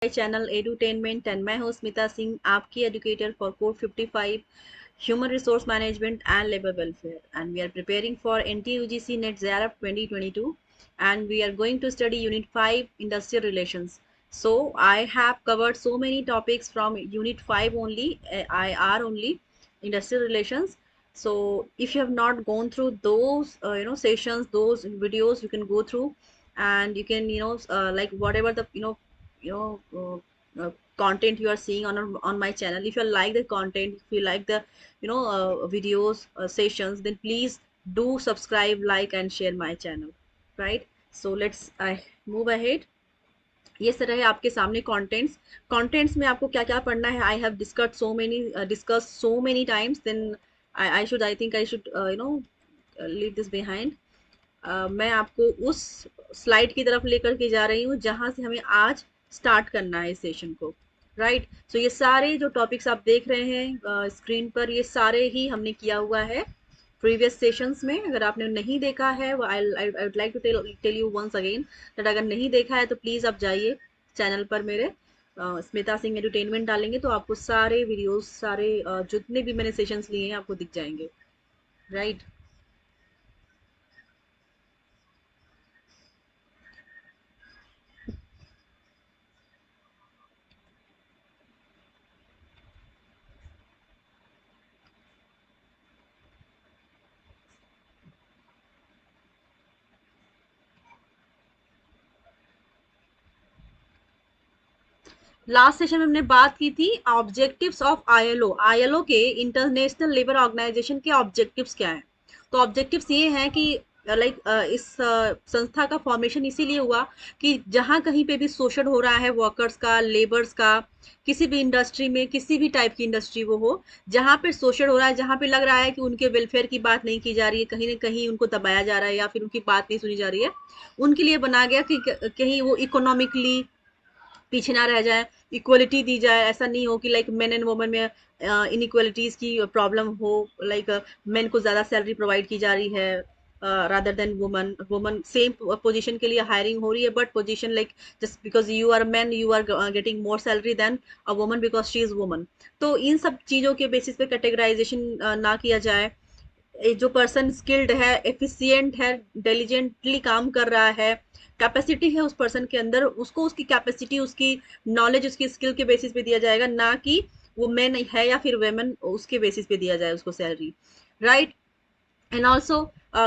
Channel edutainment and मैं हूँ स्मिता सिंह, आपकी educator for code 55 human resource management and labour welfare, and we are preparing for NTUGC NET JARF 2022, and we are going to study unit 5 industrial relations. So I have covered so many topics from unit 5 only, IR only, industrial relations. So if you have not gone through those sessions, those videos, you can go through, and you can like whatever the you know content you are seeing on my channel. If you like the content, if you like the videos, sessions, then please do subscribe, like and share my channel, right? So let's move ahead. ये sir है आपके सामने contents में आपको क्या क्या पढ़ना है. I have discuss so many times, then I think I should leave this behind. मैं आपको उस स्लाइड की तरफ लेकर के जा रही हूँ जहाँ से हमें आज स्टार्ट करना है इस सेशन को, राइट? सो ये सारे जो टॉपिक्स आप देख रहे हैं स्क्रीन पर, ये सारे ही हमने किया हुआ है प्रीवियस सेशंस में. अगर आपने नहीं देखा है, I would like to tell you once again that अगर नहीं देखा है तो प्लीज़ आप जाइए चैनल पर मेरे, स्मिता सिंह एंटरटेनमेंट डालेंगे तो आपको सारे वीडियोस, सारे जितने भी मैंने सेशंस लिए हैं आपको दिख जाएंगे, राइट? लास्ट सेशन में हमने बात की थी ऑब्जेक्टिव्स ऑफ आईएलओ. आईएलओ के, इंटरनेशनल लेबर ऑर्गेनाइजेशन के ऑब्जेक्टिव्स क्या हैं? तो ऑब्जेक्टिव्स ये हैं कि लाइक इस संस्था का फॉर्मेशन इसीलिए हुआ कि जहाँ कहीं पे भी शोषण हो रहा है वर्कर्स का, लेबर्स का, किसी भी इंडस्ट्री में, किसी भी टाइप की इंडस्ट्री वो हो, जहाँ पे शोषण हो रहा है, जहाँ पे लग रहा है कि उनके वेलफेयर की बात नहीं की जा रही है, कहीं ना कहीं उनको दबाया जा रहा है या फिर उनकी बात नहीं सुनी जा रही है, उनके लिए बना गया कि कहीं वो इकोनॉमिकली पीछे ना रह जाए, इक्वलिटी दी जाए. ऐसा नहीं हो कि लाइक मेन एंड वुमेन में इनइक्वलिटीज की प्रॉब्लम हो, लाइक मेन को ज़्यादा सैलरी प्रोवाइड की जा रही है rather than woman. Woman same position के लिए हायरिंग हो रही है, but position like just because you are man you are getting more salary than a woman because she is woman. तो इन सब चीज़ों के बेसिस पे कैटेगराइजेशन ना किया जाए. जो पर्सन स्किल्ड है, एफिशिएंट है, डिलीजेंटली काम कर रहा है, कैपेसिटी है उस पर्सन के अंदर, उसको उसकी कैपेसिटी, उसकी नॉलेज, उसकी स्किल के बेसिस पे दिया जाएगा, ना कि वो मैन है या फिर वेमेन उसके बेसिस पे दिया जाए उसको सैलरी, राइट? एंड ऑल्सो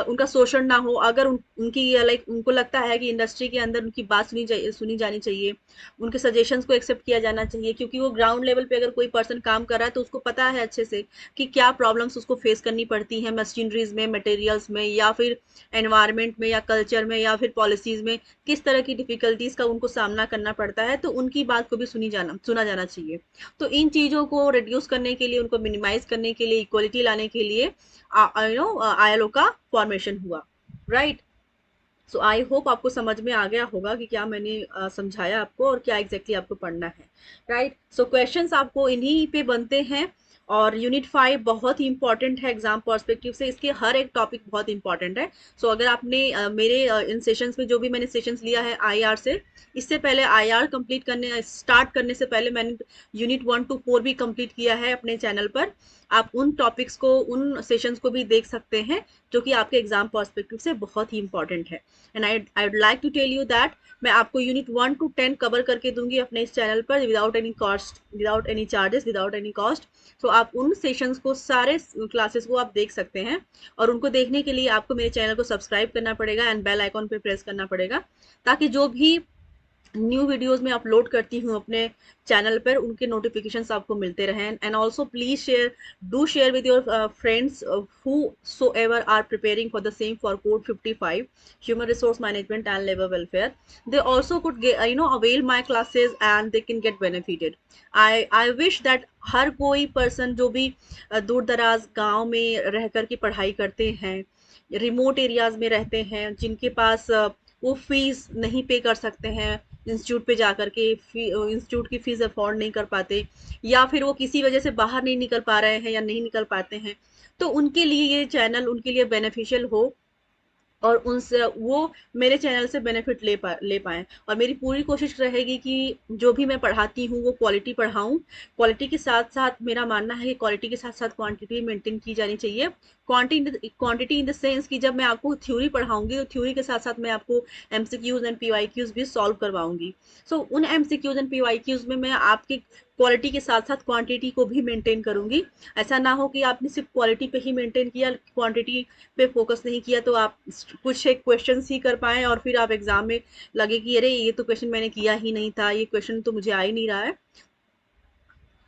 उनका शोषण ना हो. अगर उनकी लाइक उनको लगता है कि इंडस्ट्री के अंदर उनकी बात सुनी जानी चाहिए, उनके सजेशंस को एक्सेप्ट किया जाना चाहिए, क्योंकि वो ग्राउंड लेवल पे अगर कोई पर्सन काम कर रहा है तो उसको पता है अच्छे से कि क्या प्रॉब्लम्स उसको फेस करनी पड़ती हैं मशीनरीज में, मटेरियल्स में, या फिर एनवायरनमेंट में, या कल्चर में, या फिर पॉलिसीज में किस तरह की डिफिकल्टीज का उनको सामना करना पड़ता है. तो उनकी बात को भी सुना जाना चाहिए. तो इन चीज़ों को रिड्यूस करने के लिए, उनको मिनिमाइज करने के लिए, इक्वलिटी लाने के लिए आईएलओ का फॉर्मेशन हुआ, राइट? सो आई होप आपको समझ में आ गया होगा कि क्या मैंने समझाया आपको और क्या एग्जैक्टली आपको पढ़ना है, राइट? सो क्वेश्चंस आपको इन्हीं पे बनते हैं. और यूनिट 5 बहुत ही इंपॉर्टेंट है एग्जाम पर्सपेक्टिव से, इसके हर एक टॉपिक बहुत इंपॉर्टेंट है. सो अगर आपने मेरे इन सेशंस में जो भी मैंने सेशंस लिया है आईआर से, इससे पहले आईआर कंप्लीट करने स्टार्ट करने से पहले मैंने यूनिट 1 to 4 भी कंप्लीट किया है अपने चैनल पर. आप उन टॉपिक्स को, उन सेशंस को भी देख सकते हैं जो कि आपके एग्जाम पर्सपेक्टिव से बहुत ही इंपॉर्टेंट है. And I would like to tell you that मैं आपको यूनिट 1 to 10 कवर करके दूंगी अपने इस चैनल पर without any cost, without any charges, without any cost. तो आप उन सेशंस को, सारे क्लासेस को आप देख सकते हैं. और उनको देखने के लिए आपको मेरे चैनल को सब्सक्राइब करना पड़ेगा एंड बेल आइकॉन पे प्रेस करना पड़ेगा, ताकि जो भी न्यू वीडियोस में अपलोड करती हूँ अपने चैनल पर, उनके नोटिफिकेशंस आपको मिलते रहें. And also please share, do share with your friends who so ever are preparing for the same for code 55 human resource management and labour welfare. They also could avail my classes and they can get benefited. I wish that हर कोई person जो भी दूर दराज गाँव में रह कर के पढ़ाई करते हैं, रिमोट एरियाज में रहते हैं, जिनके पास वो फीस नहीं पे कर सकते हैं इंस्टीट्यूट पे जाकर के, इंस्टीट्यूट की फीस अफोर्ड नहीं कर पाते, या फिर वो किसी वजह से बाहर नहीं निकल पा रहे हैं या नहीं निकल पाते हैं, तो उनके लिए ये चैनल उनके लिए बेनिफिशियल हो. और उनसे वो मेरे चैनल से बेनिफिट ले पाएँ। और मेरी पूरी कोशिश रहेगी कि जो भी मैं पढ़ाती हूँ वो क्वालिटी पढ़ाऊँ। क्वालिटी के साथ-साथ मेरा मानना है कि क्वालिटी के साथ-साथ क्वांटिटी मेंटेन की जानी चाहिए। क्वांटिटी इन द सेंस कि जब मैं आपको थ्योरी पढ़ाऊँगी तो थ्योरी के साथ-साथ मैं आपको एमसीक्यूज़ एंड पीवाईक्यूज़ भी सॉल्व करवाऊँगी। सो उन एमसीक्यूज़ एंड पीवाईक्यूज़ में मैं आपकी क्वालिटी के साथ-साथ क्वांटिटी को भी मेंटेन करूँगी। ऐसा ना हो कि आपने सिर्फ़ क्वालिटी पे ही मेंटेन किया, क्वांटिटी पे फोकस नहीं किया, तो आप कुछ एक क्वेश्चन ही कर पाए और फिर आप एग्जाम में लगे कि अरे ये तो क्वेश्चन मैंने किया ही नहीं था, ये क्वेश्चन तो मुझे आ ही नहीं रहा है।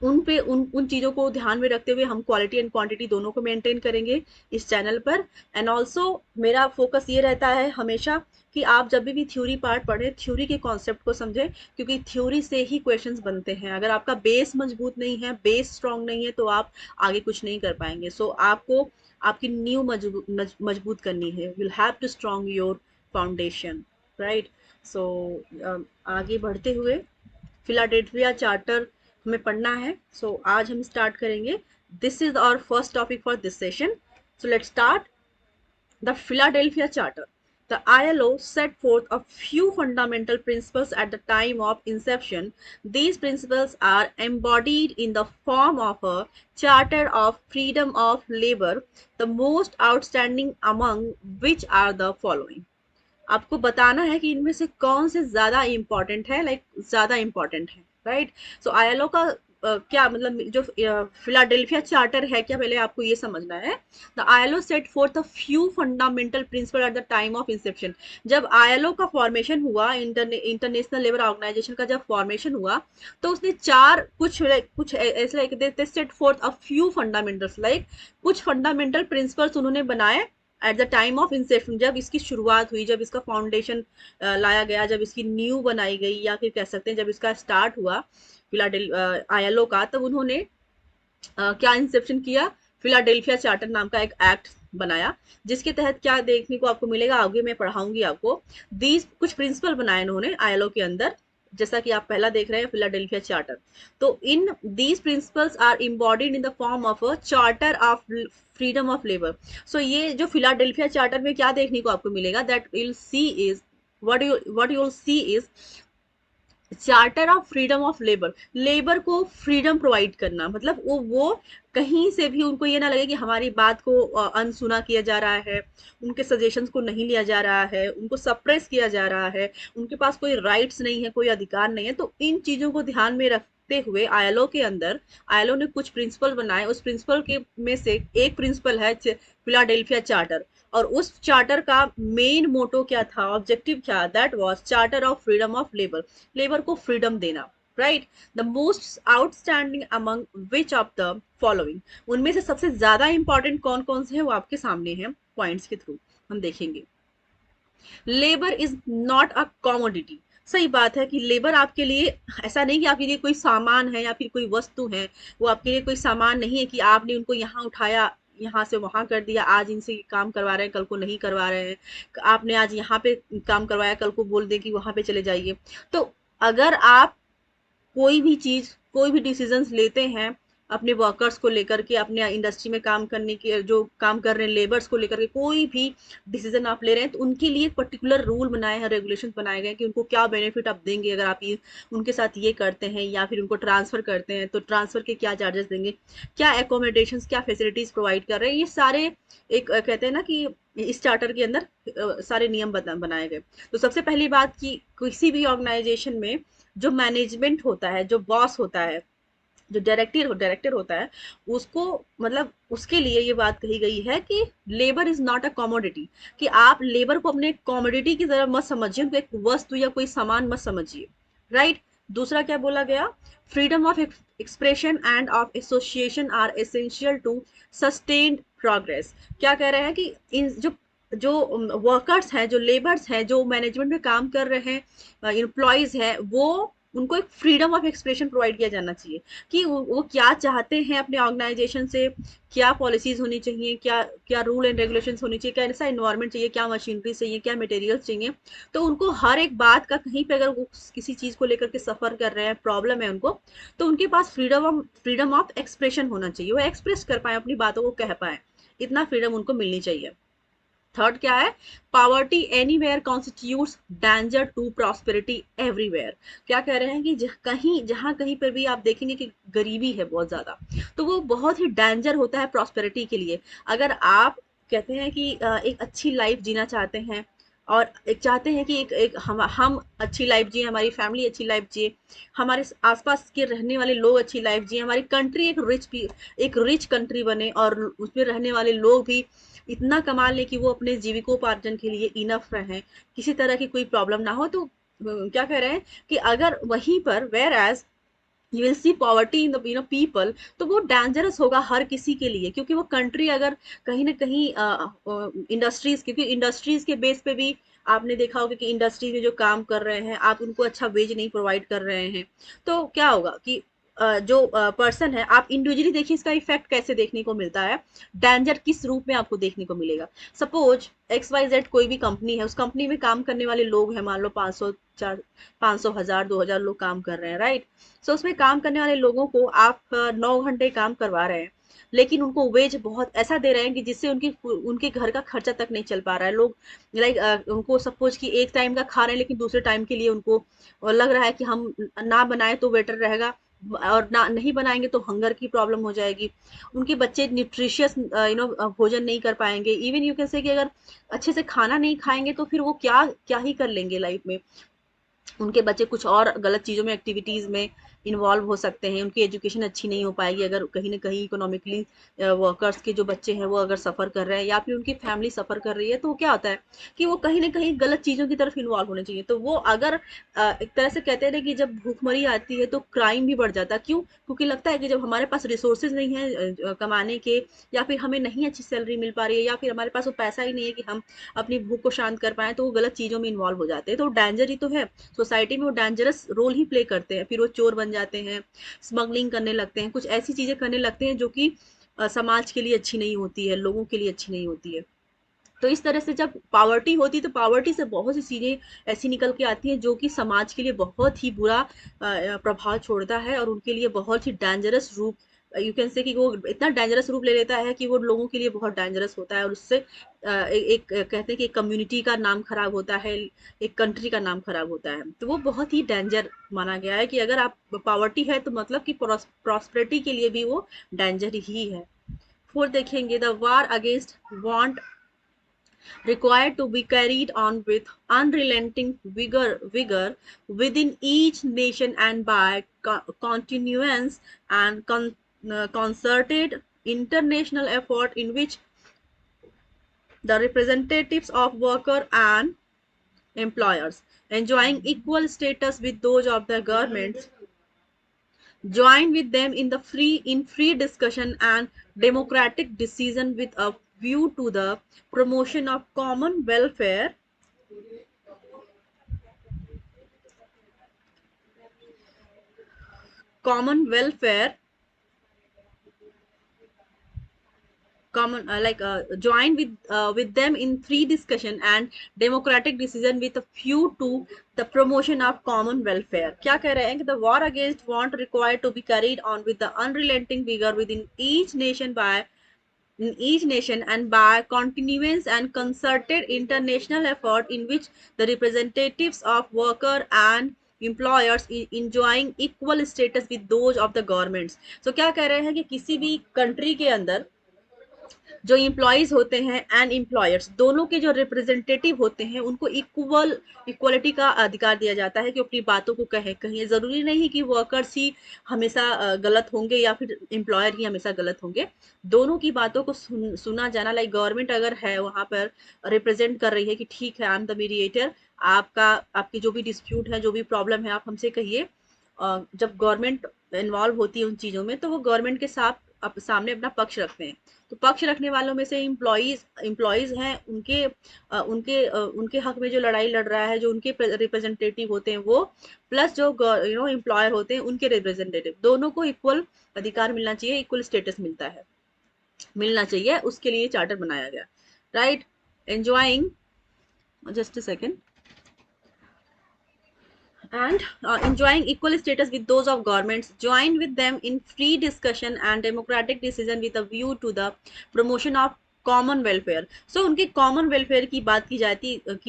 उन चीज़ों को ध्यान में रखते हुए हम क्वालिटी एंड क्वांटिटी दोनों को मेंटेन करेंगे इस चैनल पर। एंड ऑल्सो मेरा फोकस ये रहता है हमेशा कि आप जब भी थ्योरी पार्ट पढ़ें, थ्योरी के कॉन्सेप्ट को समझें, क्योंकि थ्योरी से ही क्वेश्चंस बनते हैं। अगर आपका बेस मजबूत नहीं है, बेस स्ट्रांग नहीं है, तो आप आगे कुछ नहीं कर पाएंगे। सो आपको आपकी न्यू मजबूत करनी है। Will have to strong your foundation, right. So आगे बढ़ते हुए फिलाडेल्फिया चार्टर हमें पढ़ना है। सो आज हम स्टार्ट करेंगे। This is our first topic for this session. So let's start the Philadelphia Charter. The ILO set forth a few fundamental principles at the time of inception. These principles are embodied in the form of a Charter of Freedom of Labor, the most outstanding among which are the following. आपको बताना है कि इनमें से कौन से ज्यादा important है, ज्यादा इंपॉर्टेंट है, राइट। सो आईएलओ का क्या मतलब, जो फिलाडेल्फिया चार्टर है क्या, पहले आपको ये समझना है। The ILO set fourth a few fundamental principle eight the time of Inception. जब आईएलओ का फॉर्मेशन हुआ, इंटरनेशनल लेबर ऑर्गेनाइजेशन का जब फॉर्मेशन हुआ, तो उसने चार कुछ ऐसे like set fourth a few fundamentals, like कुछ फंडामेंटल प्रिंसिपल्स उन्होंने बनाए eight the time of Inception. जब इसकी शुरुआत हुई, जब इसका फाउंडेशन लाया गया, जब इसकी न्यू बनाई गई, या फिर कह सकते हैं जब इसका स्टार्ट हुआ फिलाडेल आईएलओ का, तब उन्होंने क्या इंसेप्शन किया, फिलाडेल्फिया चार्टर नाम का एक एक्ट बनाया, जिसके तहत क्या देखने को आपको मिलेगा, आगे मैं पढ़ाऊंगी आपको। दीज कुछ प्रिंसिपल बनाए इन्होंने आईएलओ के अंदर, जैसा कि आप पहला देख रहे हैं फिलाडेल्फिया चार्टर। तो in these principles are embodied in the form of a charter of freedom of labour. So ये जो फिलाडेल्फिया चार्टर में क्या देखने को आपको मिलेगा, that will see is what you will see is charter of freedom of labour. Labour को freedom provide करना, मतलब वो कहीं से भी उनको ये ना लगे कि हमारी बात को अनसुना किया जा रहा है, उनके सजेशंस को नहीं लिया जा रहा है, उनको सप्रेस किया जा रहा है, उनके पास कोई राइट्स नहीं है, कोई अधिकार नहीं है। तो इन चीज़ों को ध्यान में रखते हुए आईएलओ के अंदर आईएलओ ने कुछ प्रिंसिपल बनाए। उस प्रिंसिपल के में से एक प्रिंसिपल है फिलाडेल्फिया चार्टर। और उस चार्टर का मेन मोटो क्या था, ऑब्जेक्टिव क्या, that was charter of freedom of labour. Labour को फ्रीडम देना, right. The most outstanding among which of the following, उनमें से सबसे ज्यादा इंपॉर्टेंट कौन कौन से हैं वो आपके सामने हैं, पॉइंट्स के थ्रू हम देखेंगे। Labour is not a commodity. सही बात है कि लेबर आपके लिए ऐसा नहीं कि आपके लिए कोई सामान है या फिर कोई वस्तु है। वो आपके लिए कोई सामान नहीं है कि आपने उनको यहाँ उठाया, यहाँ से वहां कर दिया, आज इनसे काम करवा रहे हैं, कल को नहीं करवा रहे हैं, आपने आज यहाँ पे काम करवाया, कल को बोल दे कि वहां पे चले जाइए। तो अगर आप कोई भी चीज, कोई भी डिसीजंस लेते हैं अपने वर्कर्स को लेकर के, अपने इंडस्ट्री में काम करने के, जो काम कर रहे हैं लेबर्स को लेकर के, कोई भी डिसीजन आप ले रहे हैं, तो उनके लिए एक पर्टिकुलर रूल बनाए हैं, रेगुलेशन बनाए गए कि उनको क्या बेनिफिट आप देंगे अगर आप ये उनके साथ ये करते हैं, या फिर उनको ट्रांसफर करते हैं तो ट्रांसफर के क्या चार्जेस देंगे, क्या एकोमोडेशन, क्या फैसिलिटीज प्रोवाइड कर रहे हैं। ये सारे एक कहते हैं ना कि इस चार्टर के अंदर सारे नियम बनाए गए। तो सबसे पहली बात कि किसी भी ऑर्गेनाइजेशन में जो मैनेजमेंट होता है, जो बॉस होता है, जो डायरेक्टर होता है, उसको मतलब उसके लिए ये बात कही गई है कि labour is not a commodity, कि आप लेबर को अपने कॉमोडिटी की तरह मत समझिए, उनको एक वस्तु या कोई सामान मत समझिए, राइट। दूसरा क्या बोला गया, freedom of expression and of association are essential to sustained progress. क्या कह रहे हैं कि इन जो जो वर्कर्स हैं, जो लेबर्स हैं, जो मैनेजमेंट में काम कर रहे हैं, एम्प्लॉयज हैं, वो उनको एक फ्रीडम ऑफ एक्सप्रेशन प्रोवाइड किया जाना चाहिए कि वो क्या चाहते हैं अपने ऑर्गेनाइजेशन से, क्या पॉलिसीज होनी चाहिए, क्या क्या रूल एंड रेगुलेशंस होनी चाहिए, कैसा इन्वायरमेंट चाहिए, क्या मशीनरी चाहिए, क्या मटेरियल्स चाहिए। तो उनको हर एक बात का कहीं पे अगर वो किसी चीज को लेकर के सफर कर रहे हैं, प्रॉब्लम है उनको, तो उनके पास फ्रीडम ऑफ एक्सप्रेशन होना चाहिए, वो एक्सप्रेस कर पाए, अपनी बातों को कह पाए, इतना फ्रीडम उनको मिलनी चाहिए। थर्ड क्या है, poverty anywhere constitutes danger to prosperity everywhere. क्या कह रहे हैं कि जहां कहीं पर भी आप देखेंगे कि गरीबी है बहुत ज्यादा, तो वो बहुत ही डेंजर होता है प्रॉस्पेरिटी के लिए। अगर आप कहते हैं कि एक अच्छी लाइफ जीना चाहते हैं और एक चाहते हैं कि एक हम अच्छी लाइफ जिए, हमारी फैमिली अच्छी लाइफ जिए, हमारे आसपास के रहने वाले लोग अच्छी लाइफ जिए, हमारी कंट्री एक रिच कंट्री बने और उसमें रहने वाले लोग भी इतना कमा लें कि वो अपने जीविकोपार्जन के लिए इनफ रहें, किसी तरह की कोई प्रॉब्लम ना हो। तो क्या कह रहे हैं कि अगर वहीं पर whereas you will see poverty in the people, तो वो डेंजरस होगा हर किसी के लिए, क्योंकि वो कंट्री अगर कहीं ना कहीं इंडस्ट्रीज, क्योंकि इंडस्ट्रीज के बेस पे भी आपने देखा होगा कि इंडस्ट्री में जो काम कर रहे हैं आप उनको अच्छा वेज नहीं प्रोवाइड कर रहे हैं, तो क्या होगा कि जो पर्सन है, आप इंडिविजुअली देखिए इसका इफेक्ट कैसे देखने को मिलता है, डेंजर किस रूप में आपको देखने को मिलेगा। सपोज XYZ कोई भी कंपनी है, उस कंपनी में काम करने वाले लोग हैं, मान लो 500 चार 500 1000 2000 लोग काम कर रहे हैं, राइट। सो उसमें काम करने वाले लोगों को आप 9 घंटे काम करवा रहे हैं, लेकिन उनको वेज बहुत ऐसा दे रहे हैं कि जिससे उनके घर का खर्चा तक नहीं चल पा रहा है। लोग लाइक उनको सपोज कि एक टाइम का खा रहे हैं, लेकिन दूसरे टाइम के लिए उनको लग रहा है कि हम ना बनाए तो बेटर रहेगा, और ना नहीं बनाएंगे तो हंगर की प्रॉब्लम हो जाएगी, उनके बच्चे न्यूट्रिशियस भोजन नहीं कर पाएंगे। इवन यू कैन से कि अगर अच्छे से खाना नहीं खाएंगे तो फिर वो क्या क्या ही कर लेंगे लाइफ में, उनके बच्चे कुछ और गलत चीज़ों में, एक्टिविटीज़ में इन्वॉल्व हो सकते हैं, उनकी एजुकेशन अच्छी नहीं हो पाएगी अगर कहीं ना कहीं इकोनॉमिकली वर्कर्स के जो बच्चे हैं वो अगर सफ़र कर रहे हैं या फिर उनकी फैमिली सफ़र कर रही है, तो क्या होता है कि वो कहीं ना कहीं गलत चीज़ों की तरफ इन्वॉल्व होने चाहिए। तो वो अगर एक तरह से कहते हैं कि जब भूखमरी आती है तो क्राइम भी बढ़ जाता है। क्यों? क्योंकि लगता है कि जब हमारे पास रिसोर्सेज नहीं है कमाने के, या फिर हमें नहीं अच्छी सैलरी मिल पा रही है, या फिर हमारे पास वो पैसा ही नहीं है कि हम अपनी भूख को शांत कर पाए, तो वो गलत चीज़ों में इन्वॉल्व हो जाते हैं। तो डेंजर ही तो है, सोसाइटी में वो डेंजरस रोल ही प्ले करते हैं। फिर वो चोर बन जाते हैं, स्मगलिंग करने लगते हैं, कुछ ऐसी चीजें करने लगते हैं जो कि समाज के लिए अच्छी नहीं होती है, लोगों के लिए अच्छी नहीं होती है। तो इस तरह से जब पावर्टी होती है तो पावर्टी से बहुत सी चीजें ऐसी निकल के आती हैं जो कि समाज के लिए बहुत ही बुरा प्रभाव छोड़ता है, और उनके लिए बहुत ही डेंजरस रूप, यू कैन से कि वो इतना डेंजरस रूप ले लेता है कि वो लोगों के लिए बहुत डेंजरस होता है, और उससे कहते हैं कि एक कम्युनिटी का नाम खराब होता है, एक कंट्री का नाम खराब होता है। तो वो बहुत ही डेंजर माना गया है कि अगर आप पावर्टी है तो मतलब कि प्रॉस्पेरिटी के लिए भी वो डेंजर ही है। फोर्थ देखेंगे, the war against want required to be carried on with unrelenting vigor within each nation and by continuous and concerted international effort in which the representatives of worker and employers enjoying equal status with those of the governments join with them in free discussion and democratic decision with a view to the promotion of common welfare common like join with them in free discussion and democratic decision with a view to the promotion of common welfare। क्या कह रहे हैं कि the war against want required to be carried on with the unrelenting vigor within each nation by in each nation and by continuous and concerted international effort in which the representatives of worker and employers enjoying equal status with those of the governments। so क्या कह रहे हैं कि किसी भी country के अंदर जो इम्प्लॉयज होते हैं एंड एम्प्लॉयर्स दोनों के जो रिप्रेजेंटेटिव होते हैं उनको इक्वलिटी का अधिकार दिया जाता है कि अपनी बातों को कहें। जरूरी नहीं कि वर्कर्स ही हमेशा गलत होंगे या फिर एम्प्लॉयर ही हमेशा गलत होंगे, दोनों की बातों को सुना जाना। लाइक गवर्नमेंट अगर है वहां पर रिप्रेजेंट कर रही है कि ठीक है, आई एम द मीडिएटर, आपकी जो भी डिस्प्यूट है, जो भी प्रॉब्लम है, आप हमसे कहिए। जब गवर्नमेंट इन्वॉल्व होती है उन चीज़ों में तो वो गवर्नमेंट के साथ सामने अपना पक्ष रखते हैं। तो पक्ष रखने वालों में से इम्प्लॉयज हैं, उनके हक में जो लड़ाई लड़ रहा है, जो उनके रिप्रेजेंटेटिव होते हैं वो, प्लस जो एम्प्लॉयर होते हैं उनके रिप्रेजेंटेटिव, दोनों को इक्वल अधिकार मिलना चाहिए, इक्वल स्टेटस मिलना चाहिए, उसके लिए चार्टर बनाया गया, right. Enjoying just a second and enjoying equal status with those of governments join with them in free discussion and democratic decision with a view to the promotion of common welfare. So उनके common welfare की बात की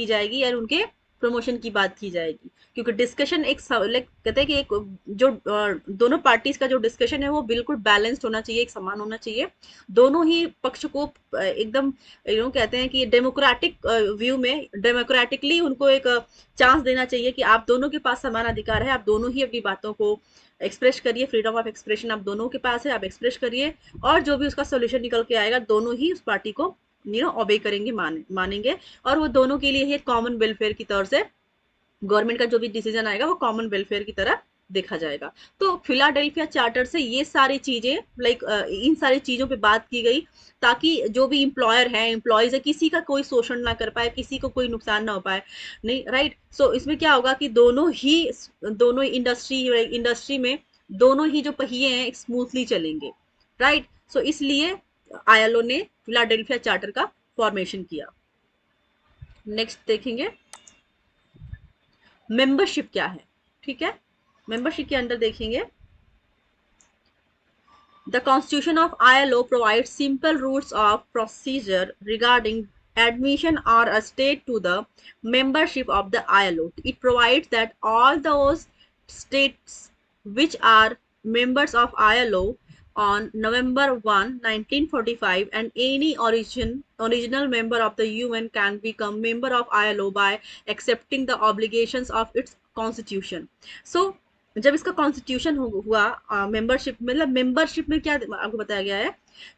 जाएगी और उनके promotion की बात की जाएगी, क्योंकि डिस्कशन एक लाइक कहते हैं कि एक जो दोनों पार्टीज का जो डिस्कशन है वो बिल्कुल बैलेंस्ड होना चाहिए, एक समान होना चाहिए। दोनों ही पक्ष को एकदम कहते हैं कि डेमोक्रेटिक व्यू में डेमोक्रेटिकली उनको एक चांस देना चाहिए कि आप दोनों के पास समान अधिकार है, आप दोनों ही अपनी बातों को एक्सप्रेस करिए, फ्रीडम ऑफ एक्सप्रेशन आप दोनों के पास है, आप एक्सप्रेस करिए, और जो भी उसका सोल्यूशन निकल के आएगा दोनों ही उस पार्टी को ओबे करेंगे, मानेंगे, और वो दोनों के लिए ही कॉमन वेलफेयर की तौर से गवर्नमेंट का जो भी डिसीजन आएगा वो कॉमन वेलफेयर की तरह देखा जाएगा। तो फिलाडेल्फिया चार्टर से ये सारी चीजें लाइक इन सारी चीजों पे बात की गई, ताकि जो भी एम्प्लॉयर है, एम्प्लॉयज है, किसी का कोई शोषण ना कर पाए, किसी को कोई नुकसान ना हो पाए, नहीं, राइट। सो इसमें क्या होगा कि दोनों इंडस्ट्री में दोनों ही जो पहिए हैं स्मूथली चलेंगे, राइट। सो इसलिए आईएलओ ने फिलाडेल्फिया चार्टर का फॉर्मेशन किया। नेक्स्ट देखेंगे मेंबरशिप क्या है, ठीक है। मेंबरशिप के अंदर देखेंगे the constitution of ILO provides simple rules of procedure regarding admission or a state to the membership of the ILO. It provides that all those states which are members of ILO on November 1, 1945 and any original member of the UN can become member of ILO by accepting the obligations of its constitution. So जब इसका constitution हुआ membership, मतलब membership में क्या आपको बताया गया है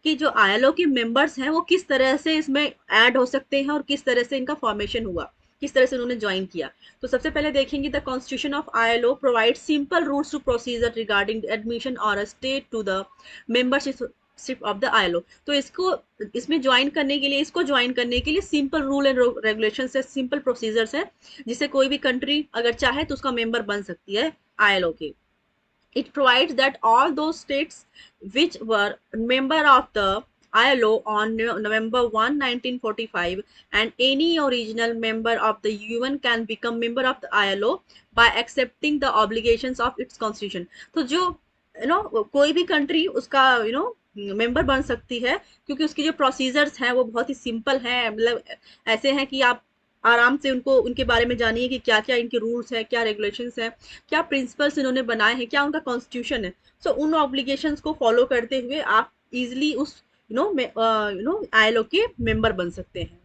कि जो आईएलओ के मेंबर्स हैं वो किस तरह से इसमें ऐड हो सकते हैं और किस तरह से इनका फॉर्मेशन हुआ, किस तरह से उन्होंने ज्वाइन किया। तो सबसे पहले देखेंगे the constitution of ILO provide simple rules to procedure regarding admission और state to the membership of the ILO. तो इसमें ज्वाइन करने के लिए, इसको ज्वाइन करने के लिए सिंपल रूल एंड रेगुलेशन है, सिंपल प्रोसीजर्स है, जिससे कोई भी कंट्री अगर चाहे तो उसका मेंबर बन सकती है ILO के। It provides that all those states which were member of the ILO on November 1, 1945 and any original member of the UN can become member of the ILO by accepting the obligations of its constitution. तो जो कोई भी country उसका member बन सकती है, क्योंकि उसकी जो प्रोसीजर्स हैं वो बहुत ही सिंपल हैं, मतलब ऐसे हैं कि आप आराम से उनके बारे में जानिए कि क्या क्या इनके रूल्स हैं, क्या रेगुलेशंस हैं, क्या प्रिंसिपल्स इन्होंने बनाए हैं, क्या उनका कॉन्स्टिट्यूशन है। सो उन ऑब्लिगेशंस को फॉलो करते हुए आप इजिली उस ILO के मेंबर बन सकते हैं।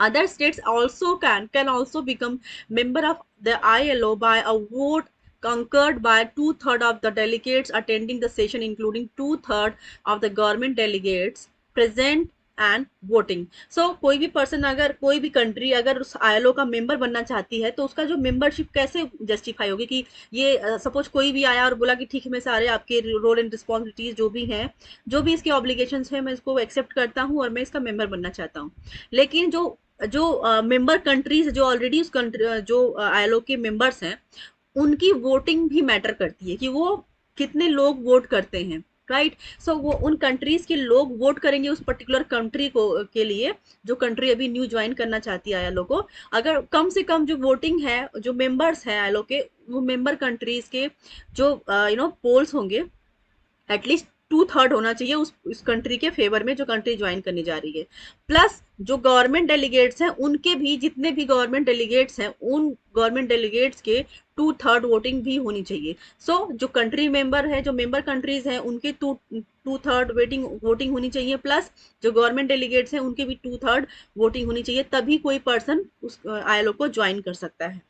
Other states also can also become member of the ILO by a vote concurred by 2/3 of the delegates attending the session, including 2/3 of the government delegates present and voting. So कोई भी person, अगर कोई भी country अगर उस ILO का member बनना चाहती है तो उसका जो मेंबरशिप कैसे जस्टिफाई होगी कि ये सपोज कोई भी आया और बोला कि ठीक है मैं सारे आपके रोल एंड रिस्पॉन्सिबिलिटीज जो भी हैं, जो भी इसके ऑब्लिगेशंस है, मैं इसको एक्सेप्ट करता हूँ और मैं इसका मेंबर बनना चाहता हूँ। लेकिन जो मेंबर कंट्रीज जो ऑलरेडी उस कंट्री जो आईएलओ के मेंबर्स हैं उनकी वोटिंग भी मैटर करती है कि वो कितने लोग वोट करते हैं, राइट। सो वो उन कंट्रीज के लोग वोट करेंगे उस पर्टिकुलर कंट्री को के लिए, जो कंट्री अभी न्यू ज्वाइन करना चाहती है आईएलओ को। अगर कम से कम जो वोटिंग है, जो मेंबर्स हैं आईएलओ के, वो मेंबर कंट्रीज के जो पोल्स होंगे एटलीस्ट 2/3 होना चाहिए उस कंट्री के फेवर में जो कंट्री ज्वाइन करने जा रही है। प्लस जो गवर्नमेंट डेलीगेट्स हैं उनके भी, जितने भी गवर्नमेंट डेलीगेट्स हैं उन गवर्नमेंट डेलीगेट्स के 2/3 वोटिंग भी होनी चाहिए। सो जो कंट्री मेंबर है, जो मेंबर कंट्रीज हैं उनके 2/3 वोटिंग होनी चाहिए, प्लस जो गवर्नमेंट डेलीगेट्स हैं उनके भी 2/3 वोटिंग होनी चाहिए, तभी कोई पर्सन उस आईएलओ को ज्वाइन कर सकता है,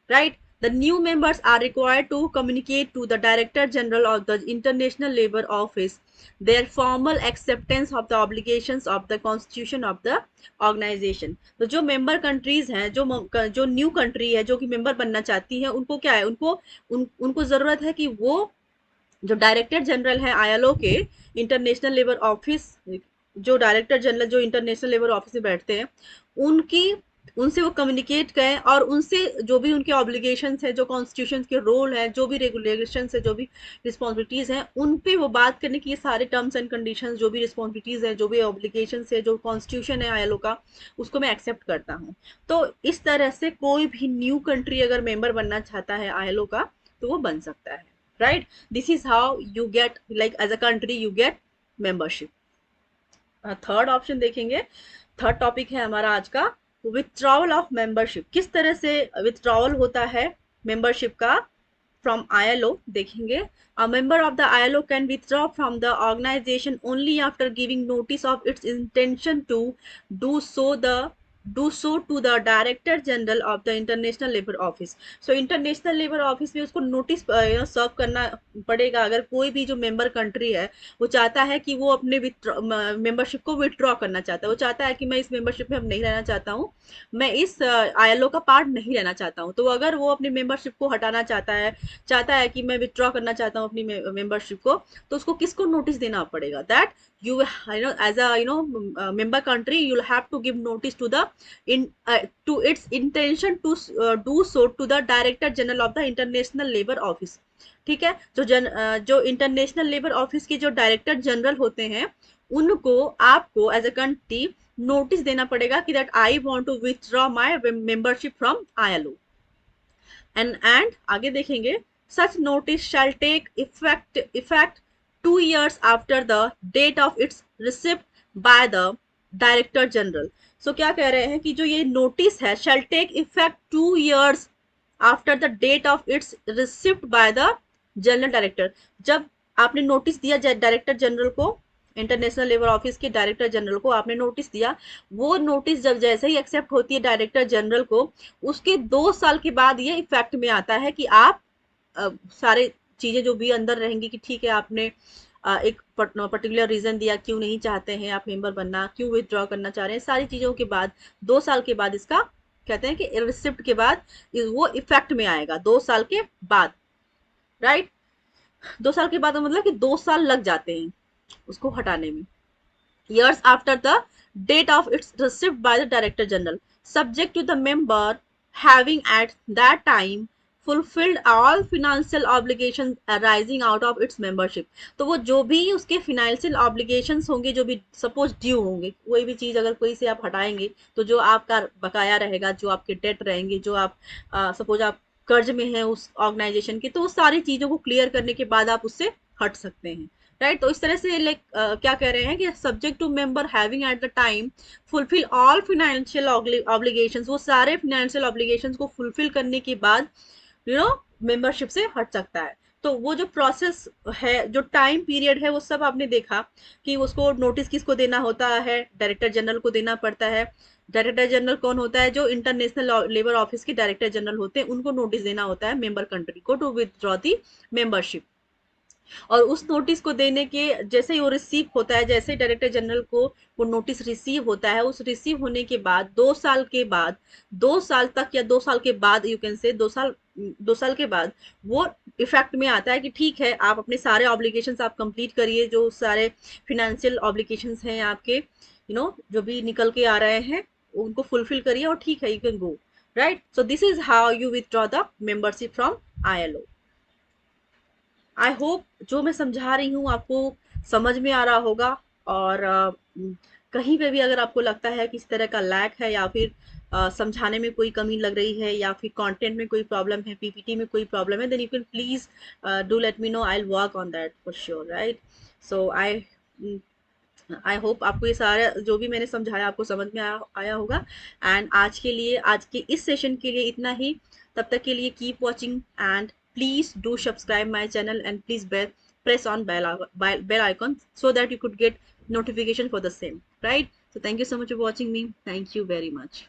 right? The new members are required to communicate to the Director General of the International Labour Office their formal acceptance of the obligations of the Constitution of the organization. तो जो member countries हैं, जो new country है जो कि member बनना चाहती है, उनको क्या है, उनको जरूरत है कि वो जो डायरेक्टर जनरल है आईएलओ के इंटरनेशनल लेबर ऑफिस, जो डायरेक्टर जनरल जो इंटरनेशनल लेबर ऑफिस में बैठते हैं, उनसे वो कम्युनिकेट करें और उनसे जो भी उनके ऑब्लिगेशंस है, जो कॉन्स्टिट्यूशन के रोल है, जो भी रेगुलेशंस है, जो भी रिस्पॉन्सिबिलिटीज हैं, उन पे वो बात करने की, ये सारे टर्म्स एंड कंडीशंस, जो भी रिस्पॉन्सिबिलिटीज है, जो भी ऑब्लिगेशंस है, जो कॉन्स्टिट्यूशन है आईएलओ का, उसको मैं एक्सेप्ट करता हूँ। तो इस तरह से कोई भी न्यू कंट्री अगर मेंबर बनना चाहता है आईएलओ का तो वो बन सकता है, right? This is how you get, like as a country you get membership. Third option देखेंगे, थर्ड टॉपिक है हमारा आज का, विथड्रॉवल ऑफ मेंबरशिप। किस तरह से विथड्रॉवल होता है मेंबरशिप का फ्रॉम आईएलओ, देखेंगे। A member of the ILO can withdraw from the organisation only after giving notice of its intention to do so the do so to the director general of the International labour Office. So International labour Office में उसको notice serve करना पड़ेगा। अगर कोई भी जो member country है वो चाहता है कि वो अपने मेंबरशिप को विथड्रॉ करना चाहता है, वो चाहता है कि मैं इस मेंबरशिप में अब नहीं रहना चाहता हूँ, मैं इस आईएलओ का पार्ट नहीं रहना चाहता हूँ, तो अगर वो अपनी मेंबरशिप को हटाना चाहता है कि मैं विथड्रॉ करना चाहता हूँ अपनी मेंबरशिप को, तो उसको किसको नोटिस देना पड़ेगा, that you you know as a member country you'll have to give notice to the in to its intention to do so to the director general of the international labor office। ठीक है, जो international labour office के जो director general होते हैं उनको आपको as a country notice देना पड़ेगा कि that I want to withdraw my membership from ILO. And आगे देखेंगे, such notice shall take effect 2 years after the date of its receipt by the director general. So क्या कह रहे हैं कि जो ये नोटिस है shall take effect 2 years after the date of its receipt by the general director. जब आपने नोटिस दिया डायरेक्टर जनरल को, इंटरनेशनल लेबर ऑफिस के डायरेक्टर जनरल को आपने नोटिस दिया, वो नोटिस जब जैसे ही एक्सेप्ट होती है डायरेक्टर जनरल को, उसके 2 साल के बाद ये इफेक्ट में आता है कि आप सारे चीजें जो भी अंदर रहेंगी कि ठीक है आपने एक पर्टिकुलर रीजन दिया क्यों नहीं चाहते हैं आप मेंबर बनना, क्यों विथड्रॉ करना चाह रहे हैं, सारी चीजों के बाद 2 साल के बाद इसका कहते हैं कि रिसिप्ट के बाद वो इफेक्ट में आएगा 2 साल के बाद, राइट। 2 साल के बाद मतलब कि 2 साल लग जाते हैं उसको हटाने में। years after the date of its receipt by the director general, subject to the member having at that time fulfilled all financial obligations arising out of its membership। तो वो जो भी उसके financial obligations होंगे, जो भी सपोज ड्यू होंगे, कोई भी चीज अगर कोई से आप हटाएंगे तो जो आपका बकाया रहेगा, जो आपके डेट रहेंगे, जो आप सपोज आप कर्ज में हैं उस ऑर्गेनाइजेशन के, तो उस सारी चीजों को क्लियर करने के बाद आप उससे हट सकते हैं, राइट। तो इस तरह से लाइक क्या कह रहे हैं कि subject to member having at the time fulfil all financial obligations, वो सारे फाइनेंशियल ऑब्लिगेशंस को फुलफिल करने के बाद मेंबरशिप से हट सकता है। तो वो जो प्रोसेस है, जो टाइम पीरियड है, वो सब आपने देखा कि उसको नोटिस किसको देना होता है, डायरेक्टर जनरल को देना पड़ता है। डायरेक्टर जनरल कौन होता है, जो इंटरनेशनल लेबर ऑफिस के डायरेक्टर जनरल होते हैं, उनको नोटिस देना होता है मेंबर कंट्री को टू विथड्रॉ दी मेंबरशिप। और उस नोटिस को देने के जैसे ही वो रिसीव होता है, जैसे ही डायरेक्टर जनरल को वो नोटिस रिसीव होता है, उस रिसीव होने के बाद 2 साल के बाद, 2 साल तक या 2 साल के बाद यू कैन से 2 साल के बाद वो इफेक्ट में आता है कि ठीक है आप अपने सारे ऑब्लिगेशंस आप कंप्लीट करिए, जो सारे फिनेंशियल ऑब्लिगेशंस हैं आपके जो भी निकल के आ रहे हैं उनको फुलफिल करिए और ठीक है you can go, right. So this is how you withdraw the membership from ILO. I hope जो मैं समझा रही हूँ आपको समझ में आ रहा होगा। और कहीं पे भी अगर आपको लगता है कि इस तरह का लैक है या फिर समझाने में कोई कमी लग रही है या फिर कंटेंट में कोई प्रॉब्लम है, पीपीटी में कोई प्रॉब्लम है, then you can please do let me know, I will work on that for sure, right. So I hope आपको ये सारा जो भी मैंने समझाया आपको समझ में आया होगा। एंड आज के लिए, आज के इस सेशन के लिए इतना ही। तब तक के लिए keep watching and please do subscribe my channel and please press on bell icon so that you could get notification for the same, right? So thank you so much for watching me. Thank you very much.